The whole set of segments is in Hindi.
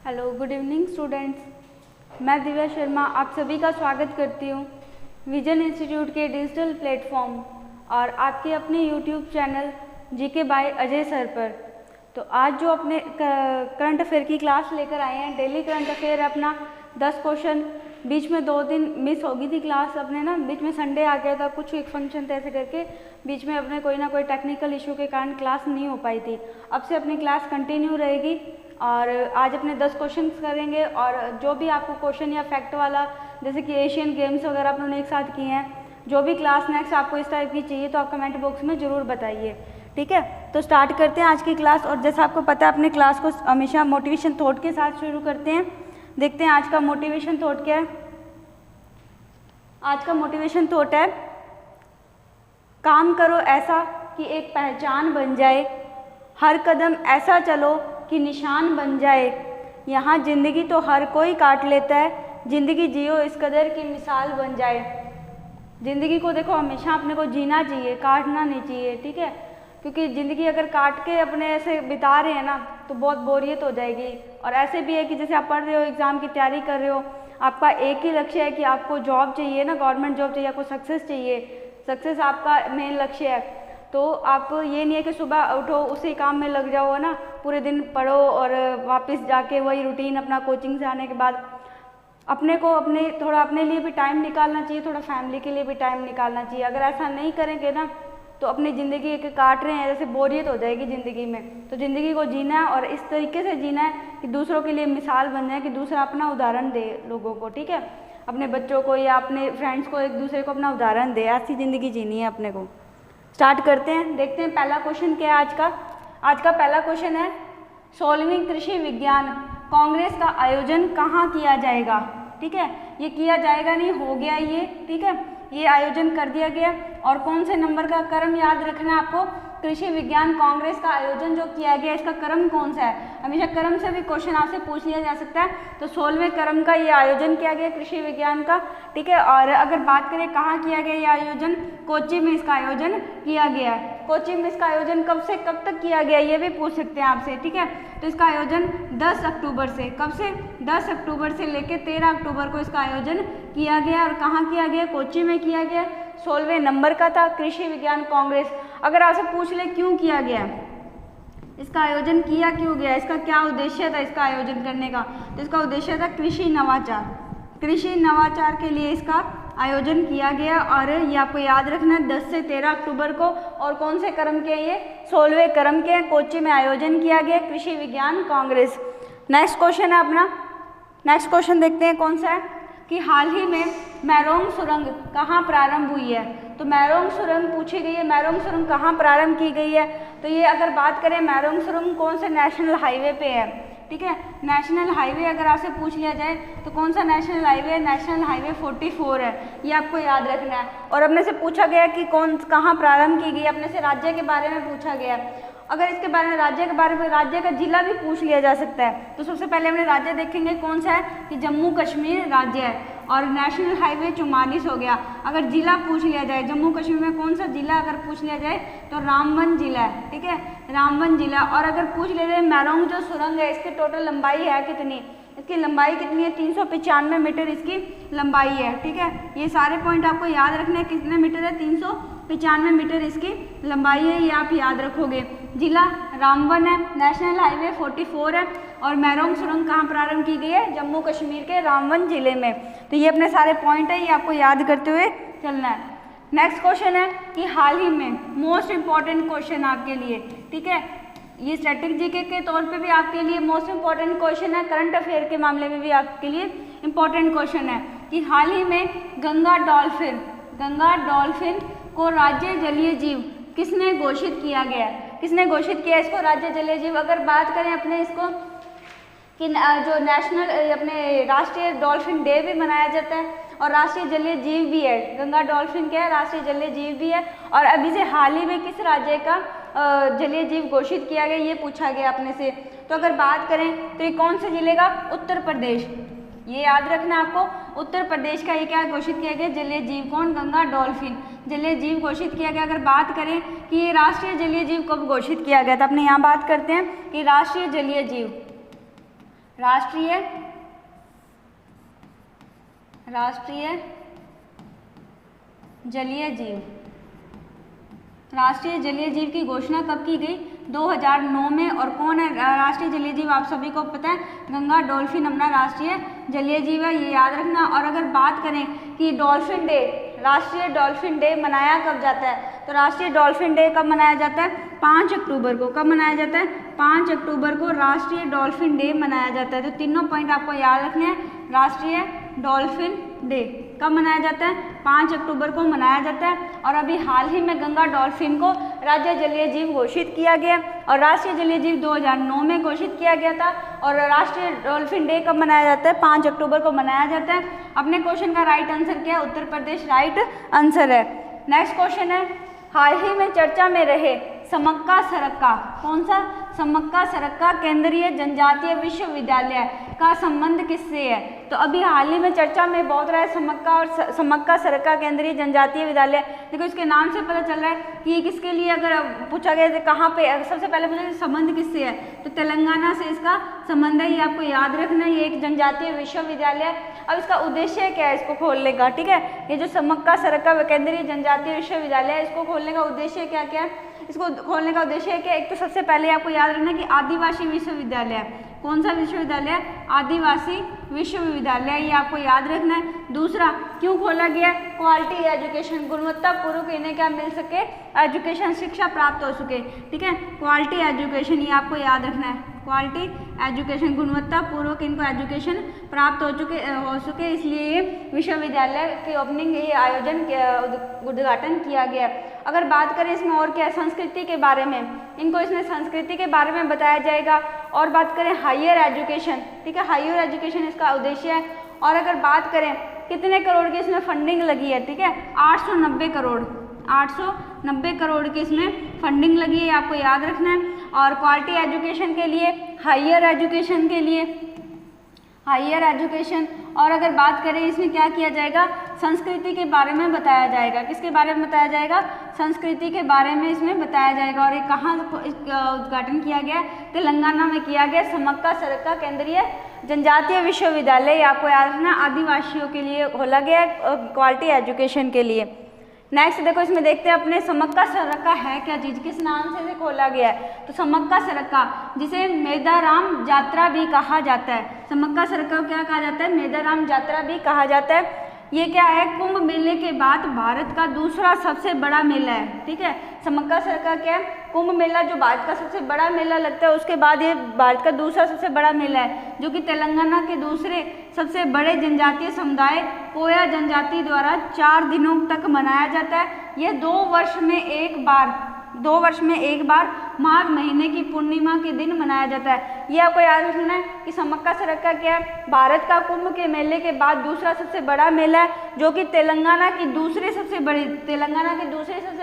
Hello, good evening students. मैं दिव्या शर्मा आप सभी का स्वागत करती हूँ विजन इंस्टीट्यूट के डिजिटल प्लेटफॉर्म और आपके अपने YouTube channel GK by Ajay sir पर। तो आज जो अपने करंट अफेयर की क्लास लेकर आए हैं, डेली करंट अफेयर अपना 10 क्वेश्चन। बीच में 2 दिन मिस हो गई थी क्लास अपने ना, बीच में संडे आ गया था, कुछ एक फंक्शन थे ऐसे करके बीच में अपने कोई ना कोई टेक्निकल इशू के कारण क्लास नहीं हो पाई थी। अब से अपनी क्लास कंटिन्यू रहेगी और आज अपने 10 क्वेश्चन करेंगे और जो भी आपको क्वेश्चन या फैक्ट वाला जैसे कि एशियन गेम्स वगैरह अपनों एक साथ किए हैं, जो भी क्लास नेक्स्ट आपको इस टाइप की चाहिए तो आप कमेंट बॉक्स में ज़रूर बताइए, ठीक है। तो स्टार्ट करते हैं आज की क्लास। और जैसा आपको पता है अपने क्लास को हमेशा मोटिवेशन थॉट के साथ शुरू करते हैं। देखते हैं आज का मोटिवेशन थॉट क्या है। आज का मोटिवेशन थॉट है, काम करो ऐसा कि एक पहचान बन जाए, हर कदम ऐसा चलो कि निशान बन जाए, यहाँ ज़िंदगी तो हर कोई काट लेता है, ज़िंदगी जियो इस कदर की मिसाल बन जाए। ज़िंदगी को देखो हमेशा अपने को जीना चाहिए, काटना नहीं चाहिए, ठीक है। क्योंकि ज़िंदगी अगर काट के अपने ऐसे बिता रहे हैं ना तो बहुत बोरियत हो जाएगी। और ऐसे भी है कि जैसे आप पढ़ रहे हो, एग्ज़ाम की तैयारी कर रहे हो, आपका एक ही लक्ष्य है कि आपको जॉब चाहिए ना, गवर्नमेंट जॉब चाहिए, आपको सक्सेस चाहिए, सक्सेस आपका मेन लक्ष्य है। तो आप ये नहीं है कि सुबह उठो उसी काम में लग जाओ ना, पूरे दिन पढ़ो और वापस जाके वही रूटीन अपना कोचिंग से आने के बाद अपने को थोड़ा अपने लिए भी टाइम निकालना चाहिए, थोड़ा फैमिली के लिए भी टाइम निकालना चाहिए। अगर ऐसा नहीं करेंगे ना तो अपनी ज़िंदगी एक काट रहे हैं, जैसे बोरियत हो जाएगी ज़िंदगी में। तो ज़िंदगी को जीना है और इस तरीके से जीना है कि दूसरों के लिए मिसाल बन जाए, कि दूसरा अपना उदाहरण दे लोगों को, ठीक है। अपने बच्चों को या अपने फ्रेंड्स को एक दूसरे को अपना उदाहरण दे, ऐसी ज़िंदगी जीनी है अपने को। स्टार्ट करते हैं, देखते हैं पहला क्वेश्चन क्या है आज का। आज का पहला क्वेश्चन है, 16वीं कृषि विज्ञान कांग्रेस का आयोजन कहाँ किया जाएगा, ठीक है। ये किया जाएगा नहीं, हो गया ये, ठीक है, ये आयोजन कर दिया गया। और कौन से नंबर का क्रम याद रखना है आपको, कृषि विज्ञान कांग्रेस का आयोजन जो किया गया इसका क्रम कौन सा है। हमेशा क्रम से भी क्वेश्चन आपसे पूछ लिया जा सकता है। तो 16वें क्रम का ये आयोजन किया गया कृषि विज्ञान का, ठीक है। और अगर बात करें कहाँ किया गया ये आयोजन, कोच्चि में इसका आयोजन किया गया है। कोच्चि में इसका आयोजन कब से कब तक किया गया ये भी पूछ सकते हैं आपसे, ठीक है। तो इसका आयोजन 10 अक्टूबर से, कब से, 10 अक्टूबर से लेकर 13 अक्टूबर को इसका आयोजन किया गया। और कहाँ किया गया, कोच्चि में किया गया, 16वें नंबर का था कृषि विज्ञान कांग्रेस। अगर आपसे पूछ ले क्यों किया गया, इसका आयोजन किया क्यों गया, इसका क्या उद्देश्य था इसका आयोजन करने का, तो इसका उद्देश्य था कृषि नवाचार। कृषि नवाचार के लिए इसका आयोजन किया गया। और ये आपको याद रखना है 10 से 13 अक्टूबर को। और कौन से क्रम के, ये 16वें क्रम के कोच्चि में आयोजन किया गया कृषि विज्ञान कांग्रेस। नेक्स्ट क्वेश्चन है अपना, नेक्स्ट क्वेश्चन देखते हैं कौन सा है कि हाल ही में मैरोंग सुरंग कहाँ प्रारंभ हुई है। तो मैरोंग सुरंग पूछी गई है, मैरोंग सुरंग कहाँ प्रारंभ की गई है। तो ये अगर बात करें मैरोंग सुरंग कौन से नेशनल हाईवे पे है, ठीक है। नेशनल हाईवे अगर आपसे पूछ लिया जाए तो कौन सा नेशनल हाईवे है, नेशनल हाईवे 44 है, ये आपको याद रखना है। और अपने से पूछा गया कि कौन कहाँ प्रारंभ की गई, अपने से राज्य के बारे में पूछा गया। अगर इसके बारे में राज्य के बारे में, राज्य का जिला भी पूछ लिया जा सकता है। तो सबसे पहले हमने राज्य देखेंगे कौन सा है कि जम्मू कश्मीर राज्य है। और नेशनल हाईवे 44 हो गया। अगर जिला पूछ लिया जाए जम्मू कश्मीर में कौन सा जिला अगर पूछ लिया जाए तो रामबन जिला है, ठीक है, रामबन जिला। और अगर पूछ लिया जाए मैरोंग जो सुरंग है इसकी टोटल लंबाई है कितनी, इसकी लंबाई कितनी है, 395 मीटर इसकी लंबाई है, ठीक है। ये सारे पॉइंट आपको याद रखने हैं, कितने मीटर है, 395 मीटर इसकी लंबाई है, ये आप याद रखोगे। जिला रामबन है, नेशनल हाईवे 44 है और मैरोंग सुरंग कहाँ प्रारंभ की गई है, जम्मू कश्मीर के रामबन जिले में। तो ये अपने सारे पॉइंट है, ये आपको याद करते हुए चलना है। नेक्स्ट क्वेश्चन है कि हाल ही में, मोस्ट इंपॉर्टेंट क्वेश्चन आपके लिए, ठीक है, ये स्टैटिक जीके के तौर पे भी आपके लिए मोस्ट इंपॉर्टेंट क्वेश्चन है, करंट अफेयर के मामले में भी आपके लिए इंपॉर्टेंट क्वेश्चन है कि हाल ही में गंगा डॉल्फिन को राज्य जलीय जीव किसने घोषित किया गया, किसने घोषित किया इसको राज्य जलीय जीव। अगर बात करें अपने इसको कि जो नेशनल अपने राष्ट्रीय डॉल्फिन डे भी मनाया जाता है और राष्ट्रीय जलीय जीव भी है, गंगा डॉल्फिन क्या है, राष्ट्रीय जलीय जीव भी है। और अभी से हाल ही में किस राज्य का जलीय जीव घोषित किया गया ये पूछा गया अपने से। तो अगर बात करें तो ये कौन से जिले का, उत्तर प्रदेश, ये याद रखना आपको, उत्तर प्रदेश का ये क्या घोषित किया गया, जलीय जीव, कौन, गंगा डॉल्फिन जलीय जीव घोषित किया गया। अगर बात करें कि ये राष्ट्रीय जलीय जीव कब घोषित किया गया, तो अपने यहाँ बात करते हैं कि राष्ट्रीय जलीय जीव राष्ट्रीय जलीय जीव। राष्ट्रीय जलीय जीव की घोषणा कब की गई? 2009 में। और कौन है राष्ट्रीय जलीय जीव? आप सभी को पता है, गंगा डॉल्फिन अपना राष्ट्रीय जलीय जीव है, ये याद रखना। और अगर बात करें कि डॉल्फिन डे, राष्ट्रीय डॉल्फिन डे मनाया कब जाता है, तो राष्ट्रीय डॉल्फिन डे कब मनाया जाता है? 5 अक्टूबर को। कब मनाया जाता है? 5 अक्टूबर को राष्ट्रीय डॉल्फिन डे मनाया जाता है। तो तीनों पॉइंट आपको याद रखने हैं। राष्ट्रीय डॉल्फिन डे कब मनाया जाता है? 5 अक्टूबर को मनाया जाता है। और अभी हाल ही में गंगा डॉल्फिन को राज्य जलीय जीव घोषित किया गया, और राष्ट्रीय जलीय जीव 2009 में घोषित किया गया था। और राष्ट्रीय डॉल्फिन डे कब मनाया जाता है? 5 अक्टूबर को मनाया जाता है। अपने क्वेश्चन का राइट आंसर क्या है? उत्तर प्रदेश राइट आंसर है। नेक्स्ट क्वेश्चन है, हाल ही में चर्चा में रहे समक्का सरक्का, कौन सा? समक्का सरक्का केंद्रीय जनजातीय विश्वविद्यालय का संबंध किससे है? तो अभी हाल ही में चर्चा में बहुत रहा है समक्का और समक्का सरक्का केंद्रीय जनजातीय विद्यालय। देखो इसके नाम से पता चल रहा है कि ये किसके लिए, अगर पूछा गया तो कहाँ पे, सबसे पहले पूछा संबंध किससे है, तो तेलंगाना से इसका संबंध है, ये आपको याद रखना है। ये एक जनजातीय विश्वविद्यालय है। अब इसका उद्देश्य क्या है इसको खोलने का? ठीक है, ये जो समक्का सरक्का केंद्रीय जनजातीय विश्वविद्यालय है, इसको खोलने का उद्देश्य क्या क्या है? इसको खोलने का उद्देश्य है कि एक तो सबसे पहले आपको याद रखना है कि आदिवासी विश्वविद्यालय है। कौन सा विश्वविद्यालय है? आदिवासी विश्वविद्यालय, ये आपको याद रखना है। दूसरा, क्यों खोला गया? क्वालिटी एजुकेशन, गुणवत्तापूर्वक इन्हें क्या मिल सके? एजुकेशन, शिक्षा प्राप्त हो सके। ठीक है, क्वालिटी एजुकेशन, ये आपको याद रखना है। क्वालिटी एजुकेशन, गुणवत्तापूर्वक इनको एजुकेशन प्राप्त हो सके, इसलिए ये विश्वविद्यालय की ओपनिंग, ये आयोजन उद्घाटन किया गया। अगर बात करें इसमें और क्या, संस्कृति के बारे में, इनको इसमें संस्कृति के बारे में बताया जाएगा। और बात करें हायर एजुकेशन, ठीक है, हायर एजुकेशन इसका उद्देश्य है। और अगर बात करें कितने करोड़ की इसमें फंडिंग लगी है, ठीक है, 890 करोड़, 890 करोड़ की इसमें फंडिंग लगी है, आपको याद रखना है। और क्वालिटी एजुकेशन के लिए, हायर एजुकेशन के लिए, हायर एजुकेशन। और अगर बात करें इसमें क्या किया जाएगा? संस्कृति के बारे में बताया जाएगा। किसके बारे में बताया जाएगा? संस्कृति के बारे में इसमें बताया जाएगा। और ये कहाँ उद्घाटन किया गया? तेलंगाना में किया गया, समक्का सरक्का केंद्रीय जनजातीय विश्वविद्यालय, आपको याद रखना, आदिवासियों के लिए खोला गया क्वालिटी एजुकेशन के लिए। नेक्स्ट देखो, इसमें देखते हैं अपने समक्का सरक्का है क्या चीज़, किस नाम से इसे खोला गया है? तो समक्का सरक्का, जिसे मेदाराम यात्रा भी कहा जाता है, समक्का सरक्का को क्या कहा जाता है? मेदाराम यात्रा भी कहा जाता है। ये क्या है? कुंभ मेले के बाद भारत का दूसरा सबसे बड़ा मेला है। ठीक है, समक्का सरक्का क्या है? कुंभ मेला जो भारत का सबसे बड़ा मेला लगता है, उसके बाद ये भारत का दूसरा सबसे बड़ा मेला है, जो कि तेलंगाना के दूसरे सबसे बड़े जनजातीय समुदाय कोया जनजाति द्वारा 4 दिनों तक मनाया जाता है। यह 2 वर्ष में एक बार माघ महीने की पूर्णिमा के दिन मनाया जाता है। ये आपको याद रखना है कि समक्का सरक्का क्या है? भारत का कुंभ के मेले के बाद दूसरा सबसे बड़ा मेला है, जो कि तेलंगाना की दूसरी सबसे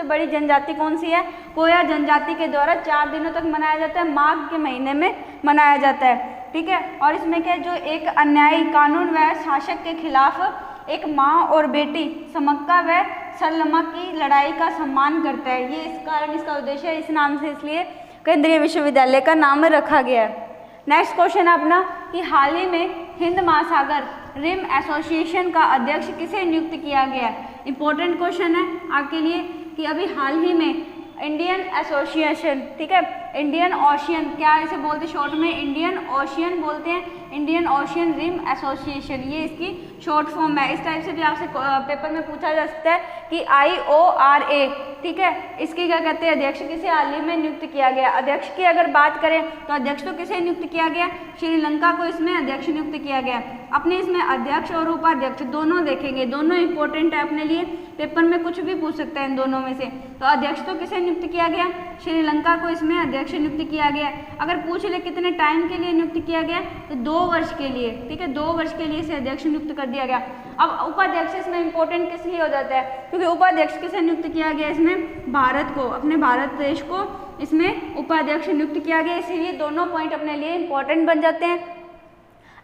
बड़ी जनजाति कौन सी है? कोया जनजाति के द्वारा 4 दिनों तक मनाया जाता है, माघ के महीने में मनाया जाता है। ठीक है, और इसमें क्या, जो एक अन्यायी कानून व शासक के खिलाफ एक माँ और बेटी समक्का व सरलम्मा की लड़ाई का सम्मान करता है, ये इस कारण इसका उद्देश्य है, इस नाम से इसलिए केंद्रीय विश्वविद्यालय का नाम रखा गया है। नेक्स्ट क्वेश्चन है अपना कि हाल ही में हिंद महासागर रिम एसोसिएशन का अध्यक्ष किसे नियुक्त किया गया है? इंपॉर्टेंट क्वेश्चन है आपके लिए कि अभी हाल ही में इंडियन एसोसिएशन, ठीक है, इंडियन ओशियन, क्या इसे बोलते हैं शॉर्ट में? इंडियन ओशियन बोलते हैं, इंडियन ओशियन रिम एसोसिएशन, ये इसकी शॉर्ट फॉर्म है। इस टाइप से भी आपसे पेपर में पूछा जा सकता है कि IORA, ठीक है, इसकी क्या कहते हैं? अध्यक्ष किसे हाल ही में नियुक्त किया गया? अध्यक्ष की अगर बात करें तो अध्यक्ष तो किसे नियुक्त किया गया? श्रीलंका को इसमें अध्यक्ष नियुक्त किया गया। अपने इसमें अध्यक्ष और उपाध्यक्ष दोनों देखेंगे, दोनों इंपॉर्टेंट है अपने लिए, पेपर में कुछ भी पूछ सकता है इन दोनों में से। तो अध्यक्ष तो किसे नियुक्त किया गया? श्रीलंका को इसमें अध्यक्ष नियुक्त किया गया। अगर पूछ ले कितने टाइम के लिए नियुक्त किया गया, तो 2 वर्ष के लिए, ठीक है, 2 वर्ष के लिए इसे अध्यक्ष नियुक्त कर दिया गया। अब उपाध्यक्ष इसमें इंपॉर्टेंट किस लिए हो जाता है? क्योंकि उपाध्यक्ष किसे नियुक्त किया गया? इसमें भारत को, अपने भारत देश को इसमें उपाध्यक्ष नियुक्त किया गया, इसीलिए दोनों पॉइंट अपने लिए इंपॉर्टेंट बन जाते हैं।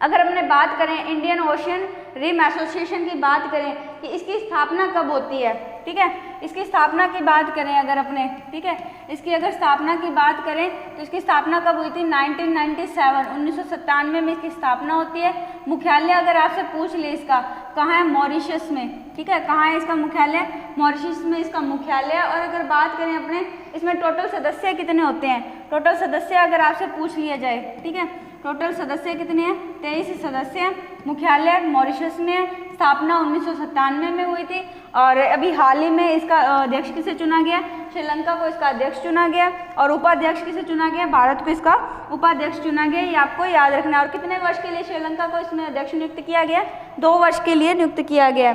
अगर हमने बात करें इंडियन ओशियन रिम एसोसिएशन की बात करें कि इसकी स्थापना कब होती है, ठीक है, इसकी स्थापना की बात करें अगर अपने, ठीक है, इसकी अगर स्थापना की बात करें तो इसकी स्थापना कब हुई थी 1997, 1997 में इसकी स्थापना होती है। मुख्यालय अगर आपसे पूछ ले इसका कहाँ है, मॉरिशस में, ठीक है, कहाँ है इसका मुख्यालय, मॉरिशस में इसका मुख्यालय। और अगर बात करें अपने इसमें टोटल सदस्य कितने होते हैं, टोटल सदस्य अगर आपसे पूछ लिया जाए, ठीक है, टोटल सदस्य कितने हैं, 23 सदस्य हैं। मुख्यालय मॉरिशस में है, स्थापना 1997 में हुई थी। और अभी हाल ही में इसका अध्यक्ष किसे चुना गया, श्रीलंका को इसका अध्यक्ष चुना गया। और उपाध्यक्ष किसे चुना गया, भारत को इसका उपाध्यक्ष चुना गया। ये आपको याद रखना है। और कितने वर्ष के लिए श्रीलंका को इसमें अध्यक्ष नियुक्त किया गया, 2 वर्ष के लिए नियुक्त किया गया।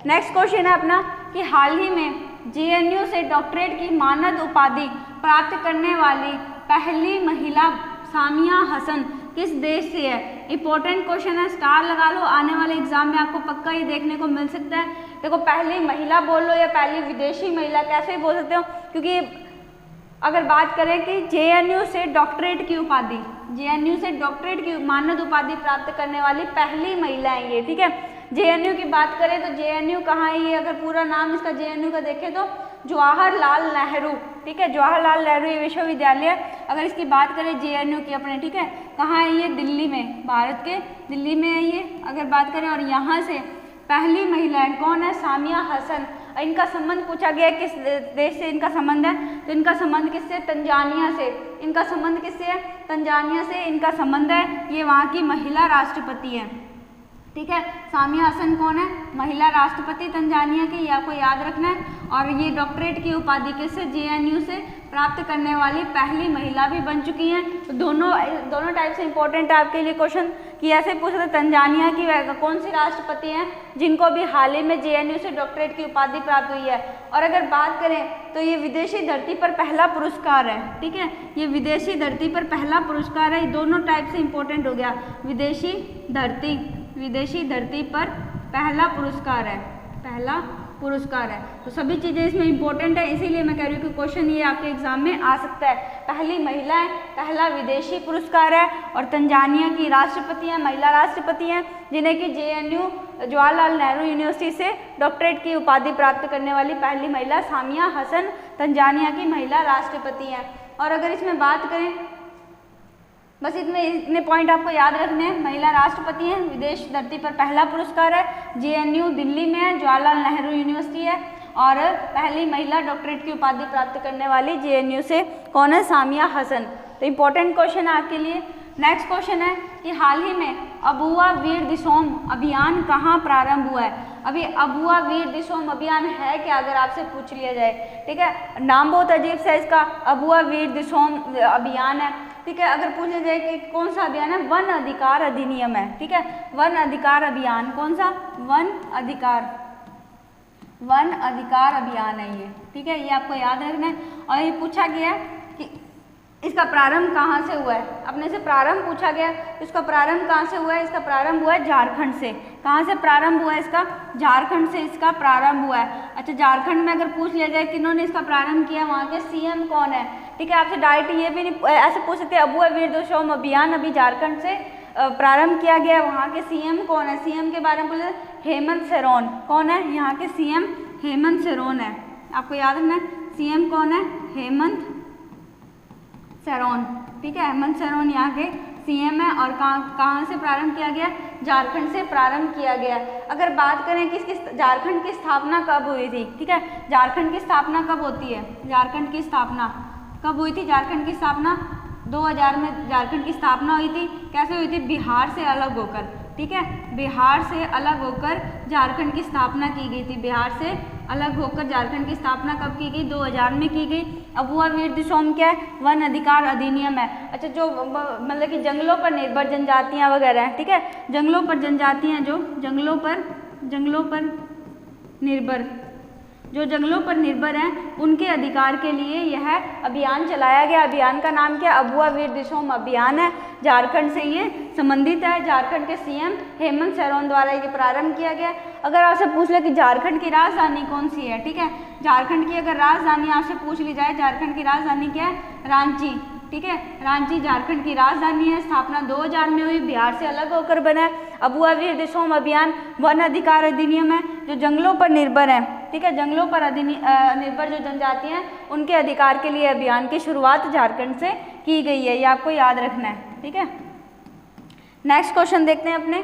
नेक्स्ट क्वेश्चन है अपना कि हाल ही में JNU से डॉक्टरेट की मानद उपाधि प्राप्त करने वाली पहली महिला सामिया हसन किस देश से है। इंपॉर्टेंट क्वेश्चन है, स्टार लगा लो, आने वाले एग्जाम में आपको पक्का ये देखने को मिल सकता है। देखो पहली महिला बोल लो या पहली विदेशी महिला, कैसे भी बोल सकते हो, क्योंकि अगर बात करें कि JNU से डॉक्टरेट की उपाधि, JNU से डॉक्टरेट की मानद उपाधि प्राप्त करने वाली पहली महिला है ये, ठीक है। JNU की बात करें तो JNU कहाँ है ये, अगर पूरा नाम इसका JNU का देखें तो जवाहरलाल नेहरू, ठीक है, जवाहरलाल नेहरू विश्वविद्यालय। अगर इसकी बात करें JNU की अपने, ठीक है, कहाँ है ये, दिल्ली में, भारत के दिल्ली में है ये अगर बात करें। और यहाँ से पहली महिला है कौन है, सामिया हसन। इनका संबंध पूछा गया है किस देश से इनका संबंध है, तो इनका संबंध किससे, तंजानिया से। इनका संबंध किससे है, तंजानिया से इनका संबंध है। ये वहाँ की महिला राष्ट्रपति है, ठीक है। सामिया हसन कौन है, महिला राष्ट्रपति तंजानिया की, ये आपको याद रखना है। और ये डॉक्टरेट की उपाधि किससे, JNU से प्राप्त करने वाली पहली महिला भी बन चुकी हैं। तो दोनों टाइप से इंपॉर्टेंट है आपके लिए क्वेश्चन कि ऐसे पूछा था तंजानिया की कौन सी राष्ट्रपति हैं जिनको भी हाल ही में JNU से डॉक्टरेट की उपाधि प्राप्त हुई है। और अगर बात करें तो ये विदेशी धरती पर पहला पुरस्कार है, ठीक है, ये विदेशी धरती पर पहला पुरस्कार है। ये दोनों टाइप से इंपॉर्टेंट हो गया, विदेशी धरती पर पहला पुरस्कार है, पहला पुरस्कार है। तो सभी चीज़ें इसमें इंपॉर्टेंट है, इसीलिए मैं कह रही हूँ कि क्वेश्चन ये आपके एग्जाम में आ सकता है। पहली महिला है, पहला विदेशी पुरस्कार है। और तंजानिया की राष्ट्रपति हैं, महिला राष्ट्रपति हैं, जिन्हें कि JNU जवाहरलाल नेहरू यूनिवर्सिटी से डॉक्टरेट की उपाधि प्राप्त करने वाली पहली महिला सामिया हसन तंजानिया की महिला राष्ट्रपति हैं। और अगर इसमें बात करें, बस इतने पॉइंट आपको याद रखने हैं। महिला राष्ट्रपति हैं, विदेश धरती पर पहला पुरस्कार है, JNU दिल्ली में है, जवाहरलाल नेहरू यूनिवर्सिटी है। और पहली महिला डॉक्टरेट की उपाधि प्राप्त करने वाली JNU से कौन है, सामिया हसन। तो इम्पोर्टेंट क्वेश्चन है आपके लिए। नेक्स्ट क्वेश्चन है कि हाल ही में अबुआ वीर दिसोम अभियान कहाँ प्रारंभ हुआ है। अभी अबुआ वीर दिसोम अभियान है क्या, अगर आपसे पूछ लिया जाए, ठीक है, नाम बहुत अजीब सा है इसका, अबुआ वीर दिसोम अभियान है, ठीक है। अगर पूछ लिया जाए कि कौन सा अभियान है, वन अधिकार अधिनियम है, ठीक है, वन अधिकार अभियान, कौन सा, वन अधिकार अभियान है ये, ठीक है, ये आपको याद रखना है। और ये पूछा गया कि इसका प्रारंभ कहाँ से हुआ है, अपने से प्रारंभ पूछा गया, इसका प्रारंभ कहाँ से हुआ है, इसका प्रारंभ हुआ है झारखंड से। कहाँ से प्रारंभ हुआ है इसका, झारखंड से इसका प्रारंभ हुआ है। अच्छा, झारखंड में अगर पूछ लिया जाए किन्होंने इसका प्रारंभ किया, वहाँ के CM कौन है, ठीक है, आपसे डायरेक्ट ये भी नहीं ऐसे पूछ सकते, अबुआ वीर दिसोम अभियान अभी झारखंड से प्रारंभ किया गया, वहाँ के CM कौन है, CM के बारे में बोले हेमंत सोरेन, कौन है यहाँ के CM, हेमंत सोरेन है, आपको याद रखना है, CM कौन है, हेमंत सोरेन, ठीक है, हेमंत सोरेन यहाँ के CM है। और कहाँ से प्रारंभ किया गया, झारखंड से प्रारंभ किया गया। अगर बात करें कि इसकी झारखंड की स्थापना कब हुई थी, ठीक है, झारखंड की स्थापना कब होती है, झारखंड की स्थापना कब हुई थी, झारखंड की स्थापना 2000 में झारखंड की स्थापना हुई थी। कैसे हुई थी, बिहार से अलग होकर, ठीक है, बिहार से अलग होकर झारखंड की स्थापना की गई थी। बिहार से अलग होकर झारखंड की स्थापना कब की गई, 2000 में की गई। अबुआ वीर दिसोम क्या है, वन अधिकार अधिनियम है। अच्छा, जो मतलब कि जंगलों पर निर्भर जनजातियाँ वगैरह हैं, ठीक है, जंगलों पर जनजातियाँ जो जंगलों पर निर्भर हैं, उनके अधिकार के लिए यह अभियान चलाया गया। अभियान का नाम क्या, अबुआ वीर दिसोम अभियान है। झारखंड से ये संबंधित है, झारखंड के CM हेमंत सोरेन द्वारा ये प्रारंभ किया गया। अगर आपसे पूछ ले कि झारखंड की राजधानी कौन सी है, ठीक है, झारखंड की अगर राजधानी आपसे पूछ ली जाए, झारखंड की राजधानी क्या है, रांची, ठीक है, रांची झारखंड की राजधानी है, स्थापना 2000 में हुई, बिहार से अलग होकर बना है। अबुआ वीर दिसोम अभियान वन अधिकार अधिनियम है जो जंगलों पर निर्भर है, ठीक है, जंगलों पर निर्भर जो जनजातियां हैं उनके अधिकार के लिए अभियान की शुरुआत झारखंड से की गई है, ये आपको याद रखना है, ठीक है। नेक्स्ट क्वेश्चन देखते हैं अपने।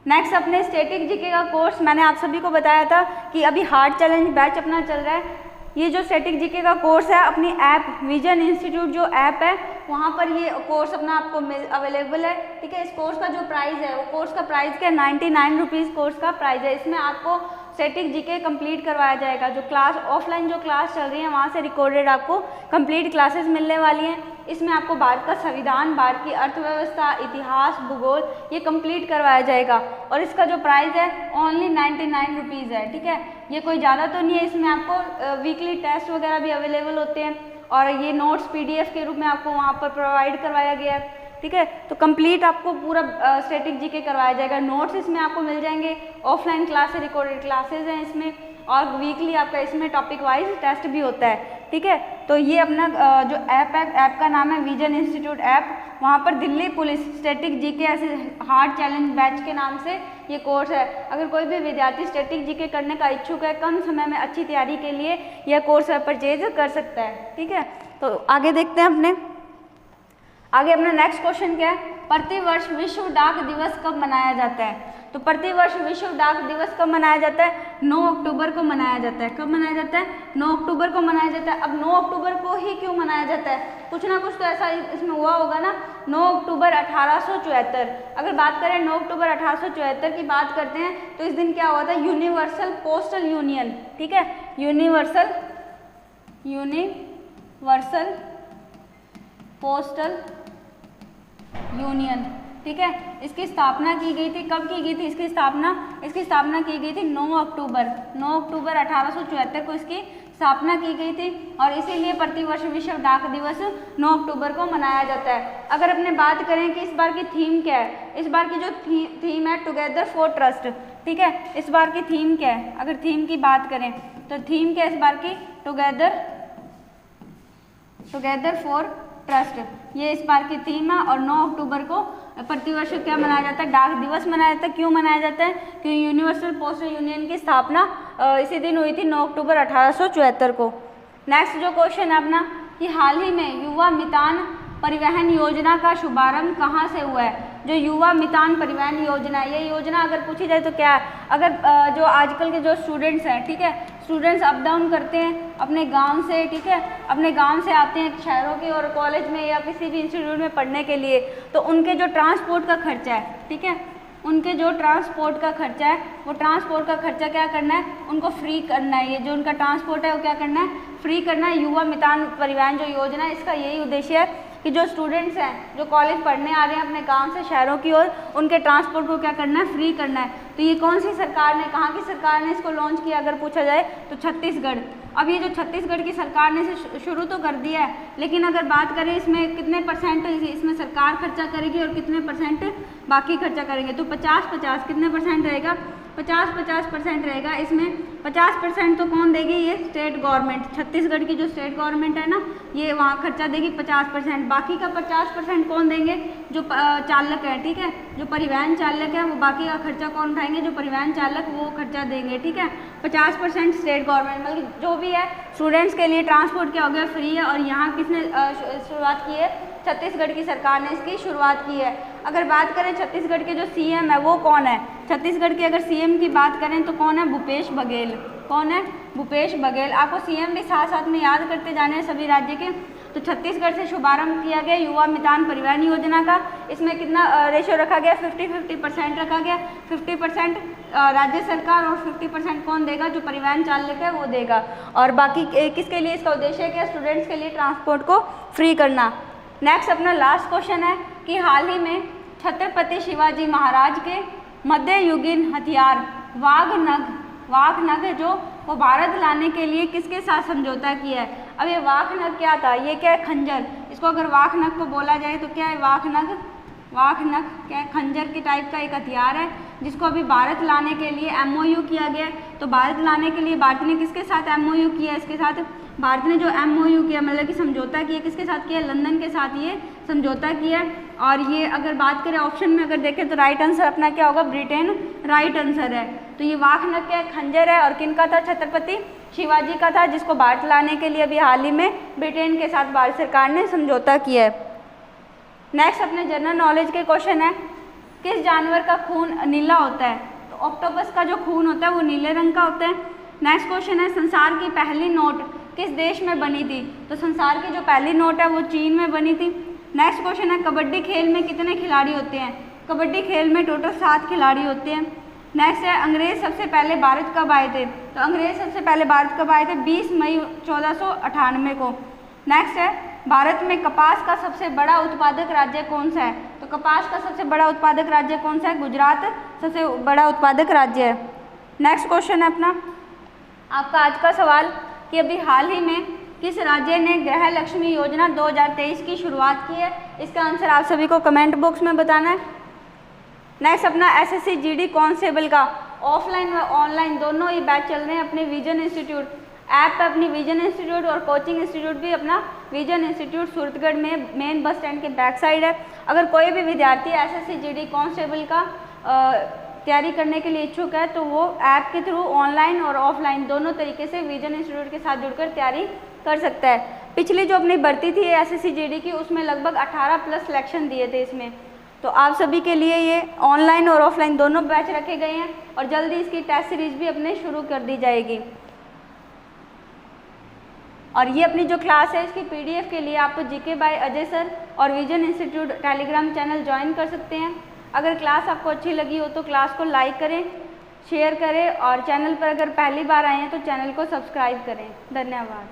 नेक्स्ट अपने स्टैटिक जीके का कोर्स मैंने आप सभी को बताया था कि अभी हार्ड चैलेंज बैच अपना चल रहा है। ये जो स्टैटिक जीके का कोर्स है अपनी ऐप विजन इंस्टीट्यूट जो ऐप है वहाँ पर ये कोर्स अपना आपको अवेलेबल है, ठीक है। इस कोर्स का जो प्राइस है वो कोर्स का प्राइस क्या 99 रुपीज़ कोर्स का प्राइस है। इसमें आपको स्टैटिक जीके कंप्लीट करवाया जाएगा। जो क्लास ऑफलाइन जो क्लास चल रही है वहाँ से रिकॉर्डेड आपको कंप्लीट क्लासेस मिलने वाली हैं। इसमें आपको भारत का संविधान, भारत की अर्थव्यवस्था, इतिहास, भूगोल ये कंप्लीट करवाया जाएगा और इसका जो प्राइस है ओनली 99 रुपीज़ है, ठीक है। ये कोई ज़्यादा तो नहीं है। इसमें आपको वीकली टेस्ट वगैरह भी अवेलेबल होते हैं और ये नोट्स PDF के रूप में आपको वहाँ पर प्रोवाइड करवाया गया है, ठीक है। तो कंप्लीट आपको पूरा स्टैटिक जीके करवाया जाएगा। नोट्स इसमें आपको मिल जाएंगे, ऑफलाइन क्लास से रिकॉर्डेड क्लासेज हैं इसमें और वीकली आपका इसमें टॉपिक वाइज टेस्ट भी होता है, ठीक है। तो ये अपना जो ऐप है, ऐप का नाम है विजन इंस्टीट्यूट ऐप। वहाँ पर दिल्ली पुलिस स्टैटिक जीके ऐसे हार्ड चैलेंज बैच के नाम से ये कोर्स है। अगर कोई भी विद्यार्थी स्टैटिक जीके करने का इच्छुक है, कम समय में अच्छी तैयारी के लिए यह कोर्स परचेज कर सकता है, ठीक है। तो आगे देखते हैं अपने अपना नेक्स्ट क्वेश्चन क्या है, प्रतिवर्ष विश्व डाक दिवस कब मनाया जाता है। तो प्रतिवर्ष विश्व डाक दिवस कब मनाया जाता है, 9 अक्टूबर को मनाया जाता है। कब मनाया जाता है, 9 अक्टूबर को मनाया जाता है। अब 9 अक्टूबर को ही क्यों मनाया जाता है, कुछ ना कुछ तो ऐसा इसमें हुआ होगा ना। 9 अक्टूबर 1874, अगर बात करें 9 अक्टूबर 1874 की बात करते हैं तो इस दिन क्या हुआ था, यूनिवर्सल पोस्टल यूनियन, ठीक है, यूनिवर्सल पोस्टल यूनियन, ठीक है, इसकी स्थापना की गई थी। कब की गई थी इसकी स्थापना की गई थी 9 अक्टूबर 1874 को इसकी स्थापना की गई थी और इसीलिए प्रतिवर्ष विश्व डाक दिवस 9 अक्टूबर को मनाया जाता है। अगर अपने बात करें कि इस बार की थीम क्या है, इस बार की जो थीम है टुगेदर फॉर ट्रस्ट, ठीक है। इस बार की थीम क्या है, अगर थीम की बात करें तो थीम क्या है इस बार की, टुगेदर फॉर ट्रस्ट, ये इस बार की थीम है। और 9 अक्टूबर को प्रतिवर्ष क्या मनाया जाता है, डाक दिवस मनाया जाता है। क्यों मनाया जाता है, क्योंकि यूनिवर्सल पोस्टल यूनियन की स्थापना इसी दिन हुई थी 9 अक्टूबर 1874 को। नेक्स्ट जो क्वेश्चन है अपना कि हाल ही में युवा मितान परिवहन योजना का शुभारंभ कहाँ से हुआ है। जो युवा मितान परिवहन योजना है, ये योजना अगर पूछी जाए तो क्या है, अगर जो आजकल के जो स्टूडेंट्स हैं, ठीक है, स्टूडेंट्स अप डाउन करते हैं अपने गांव से, ठीक है, अपने गांव से आते हैं शहरों के और कॉलेज में या किसी भी इंस्टीट्यूट में पढ़ने के लिए, तो उनके जो ट्रांसपोर्ट का खर्चा है, ठीक है, उनके जो ट्रांसपोर्ट का खर्चा है वो ट्रांसपोर्ट का खर्चा क्या करना है, उनको फ्री करना है। ये जो उनका ट्रांसपोर्ट है वो क्या करना है, फ्री करना है। युवा मितान परिवहन जो योजना है इसका यही उद्देश्य है कि जो स्टूडेंट्स हैं जो कॉलेज पढ़ने आ रहे हैं अपने गांव से शहरों की ओर, उनके ट्रांसपोर्ट को क्या करना है, फ्री करना है। तो ये कौन सी सरकार ने, कहाँ की सरकार ने इसको लॉन्च किया अगर पूछा जाए तो छत्तीसगढ़। अब ये जो छत्तीसगढ़ की सरकार ने इसे शुरू तो कर दिया है, लेकिन अगर बात करें इसमें कितने परसेंट इसमें सरकार खर्चा करेगी और कितने परसेंट बाकी खर्चा करेंगे, तो 50-50 कितने परसेंट रहेगा, 50-50% रहेगा। इसमें 50% तो कौन देगी, ये स्टेट गवर्नमेंट, छत्तीसगढ़ की जो स्टेट गवर्नमेंट है ना, ये वहाँ खर्चा देगी 50%। बाकी का 50% कौन देंगे, जो चालक है, ठीक है, जो परिवहन चालक है वो बाकी का खर्चा कौन उठाएंगे, जो परिवहन चालक वो खर्चा देंगे, ठीक है। 50% स्टेट गवर्नमेंट, मतलब जो भी है स्टूडेंट्स के लिए ट्रांसपोर्ट क्या हो गया, फ्री है। और यहाँ किसने शुरुआत की है, छत्तीसगढ़ की सरकार ने इसकी शुरुआत की है। अगर बात करें छत्तीसगढ़ के जो CM है वो कौन है, छत्तीसगढ़ के अगर CM की बात करें तो कौन है, भूपेश बघेल। कौन है, भूपेश बघेल। आपको CM भी साथ साथ में याद करते जाने हैं सभी राज्य के। तो छत्तीसगढ़ से शुभारंभ किया गया युवा मितान परिवहन योजना का। इसमें कितना रेशो रखा गया, 50-50% रखा गया। 50% राज्य सरकार और 50% कौन देगा, जो परिवहन चालक है वो देगा। और बाकी किसके लिए इसका उद्देश्य है कि स्टूडेंट्स के लिए ट्रांसपोर्ट को फ्री करना। नेक्स्ट अपना लास्ट क्वेश्चन है कि हाल ही में छत्रपति शिवाजी महाराज के मध्ययुगीन हथियार वाघ नग जो वो भारत लाने के लिए किसके साथ समझौता किया है। अब ये वाघ नग क्या था, ये क्या है, खंजर। इसको अगर वाघ नग को बोला जाए तो क्या है, वाघ नग क्या है, खंजर के टाइप का एक हथियार है जिसको अभी भारत लाने के लिए MOU किया गया है। तो भारत लाने के लिए भारत ने किसके साथ MOU किया है, इसके साथ भारत ने जो MOU किया, मतलब कि समझौता किया, किसके साथ किया? लंदन के साथ ये समझौता किया। और ये अगर बात करें ऑप्शन में अगर देखें तो राइट आंसर अपना क्या होगा? ब्रिटेन राइट आंसर है। तो ये वाघनख क्या खंजर है और किन का था? छत्रपति शिवाजी का था, जिसको भारत लाने के लिए अभी हाल ही में ब्रिटेन के साथ भारत सरकार ने समझौता किया है। नेक्स्ट अपने जनरल नॉलेज के क्वेश्चन है, किस जानवर का खून नीला होता है? तो ऑक्टोपस का जो खून होता है वो नीले रंग का होता है। नेक्स्ट क्वेश्चन है, संसार की पहली नोट किस देश में बनी थी? तो संसार की जो पहली नोट है वो चीन में बनी थी। नेक्स्ट क्वेश्चन है, कबड्डी खेल में कितने खिलाड़ी होते हैं? कबड्डी खेल में टोटल 7 खिलाड़ी होते हैं। नेक्स्ट है, अंग्रेज सबसे पहले भारत कब आए थे? तो अंग्रेज सबसे पहले भारत कब आए थे? 20 मई 1498 को। नेक्स्ट है, भारत में कपास का सबसे बड़ा उत्पादक राज्य कौन सा है? तो कपास का सबसे बड़ा उत्पादक राज्य कौन सा है? गुजरात सबसे बड़ा उत्पादक राज्य है। नेक्स्ट क्वेश्चन है अपना आपका आज का सवाल कि अभी हाल ही में किस राज्य ने गृह लक्ष्मी योजना 2023 की शुरुआत की है? इसका आंसर आप सभी को कमेंट बॉक्स में बताना है। नेक्स्ट अपना SSC GD कांस्टेबल का ऑफलाइन व ऑनलाइन दोनों ही बैच चल रहे हैं अपने विजन इंस्टीट्यूट ऐप पे। अपनी विजन इंस्टीट्यूट और कोचिंग इंस्टीट्यूट भी अपना विजन इंस्टीट्यूट सूरतगढ़ में मेन बस स्टैंड के बैक साइड है। अगर कोई भी विद्यार्थी SSC GD कांस्टेबल का तैयारी करने के लिए इच्छुक है तो वो ऐप के थ्रू ऑनलाइन और ऑफलाइन दोनों तरीके से विजन इंस्टीट्यूट के साथ जुड़कर तैयारी कर सकता है। पिछली जो अपनी भर्ती थी SSC GD की उसमें लगभग 18+ सिलेक्शन दिए थे इसमें। तो आप सभी के लिए ये ऑनलाइन और ऑफलाइन दोनों बैच रखे गए हैं और जल्दी इसकी टेस्ट सीरीज भी अपने शुरू कर दी जाएगी। और ये अपनी जो क्लास है इसकी PDF के लिए आप GK बाय अजय सर और vision institute Telegram channel join कर सकते हैं। अगर क्लास आपको अच्छी लगी हो तो क्लास को लाइक करें, शेयर करें और चैनल पर अगर पहली बार आए हैं तो चैनल को सब्सक्राइब करें। धन्यवाद।